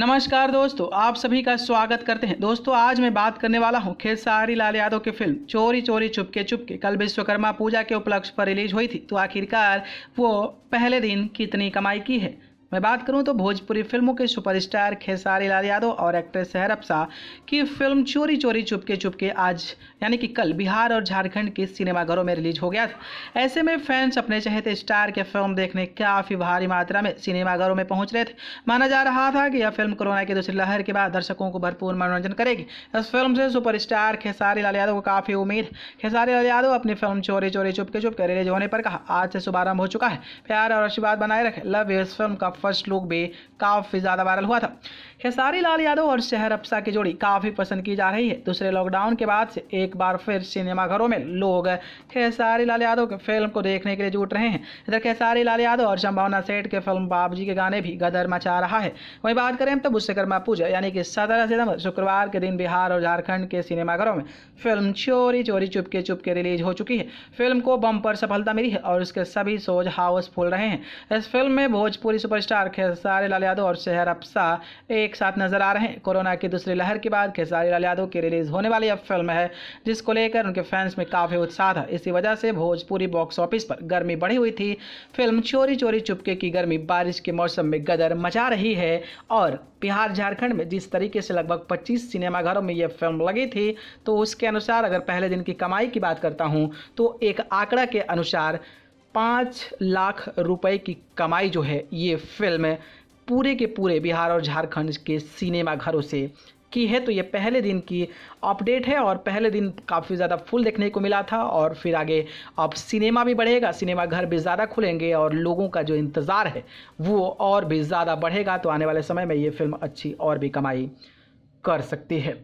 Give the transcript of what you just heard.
नमस्कार दोस्तों, आप सभी का स्वागत करते हैं। दोस्तों, आज मैं बात करने वाला हूं खेसारी लाल यादव की फिल्म चोरी चोरी चुपके चुपके कल विश्वकर्मा पूजा के उपलक्ष्य पर रिलीज हुई थी। तो आखिरकार वो पहले दिन कितनी कमाई की है। मैं बात करूं तो भोजपुरी फिल्मों के सुपरस्टार खेसारी लाल यादव और एक्ट्रेस सहर अब्सा की फिल्म चोरी चोरी चुपके चुपके आज यानी कि कल बिहार और झारखंड के सिनेमाघरों में रिलीज हो गया था। ऐसे में फैंस अपने चहेते स्टार के फिल्म देखने काफ़ी भारी मात्रा में सिनेमाघरों में पहुंच रहे थे। माना जा रहा था कि यह फिल्म कोरोना की दूसरी लहर के बाद दर्शकों को भरपूर मनोरंजन करेगी। इस फिल्म से सुपरस्टार खेसारी लाल यादव को काफ़ी उम्मीद। खेसारी लाल यादव अपनी फिल्म चोरी चोरी चुपके चुपके रिलीज होने पर कहा, आज से शुभारंभ हो चुका है, प्यार और आशीर्वाद बनाए रखे, लव यू। इस फिल्म का फर्स्ट लुक भी काफी ज्यादा वायरल हुआ था। खेसारी लाल यादव और सहर अब्सा की जोड़ी काफी पसंद की जा रही है। दूसरे लॉकडाउन के बाद से एक बार फिर सिनेमाघरों में लोग खेसारी लाल यादव के फिल्म को देखने के लिए जुट रहे हैं। इधर खेसारी लाल यादव और संभावना सेठ के फिल्म बाबूजी के गाने भी गदर मचा रहा है। वहीं बात करें तो विश्वकर्मा पूजा यानी कि 17 सितंबर शुक्रवार के दिन बिहार और झारखंड के सिनेमाघरों में फिल्म चोरी चोरी चुपके चुपके रिलीज हो चुकी है। फिल्म को बम्पर सफलता मिली है और उसके सभी शोज हाउसफुल रहे हैं। इस फिल्म में भोजपुरी सुपरस्टार खेसारी लाल यादव और सहर अब्सा एक साथ नजर आ रहे हैं। कोरोना की दूसरी लहर के बाद खेसारी लाल यादव की रिलीज होने वाली यह फिल्म है, जिसको लेकर उनके फैंस में काफी उत्साह था। इसी वजह से भोजपुरी बॉक्स ऑफिस पर गर्मी बढ़ी हुई थी। फिल्म चोरी चोरी चुपके की गर्मी बारिश के मौसम में गदर मचा रही है और बिहार झारखंड में जिस तरीके से लगभग 25 सिनेमाघरों में यह फिल्म लगी थी, तो उसके अनुसार अगर पहले दिन की कमाई की बात करता हूं तो एक आंकड़ा के अनुसार 5 लाख रुपए की कमाई जो है ये फिल्म पूरे के पूरे बिहार और झारखंड के सिनेमाघरों से की है। तो ये पहले दिन की अपडेट है और पहले दिन काफ़ी ज़्यादा फुल देखने को मिला था और फिर आगे अब सिनेमा भी बढ़ेगा, सिनेमाघर भी ज़्यादा खुलेंगे और लोगों का जो इंतज़ार है वो और भी ज़्यादा बढ़ेगा। तो आने वाले समय में ये फिल्म अच्छी और भी कमाई कर सकती है।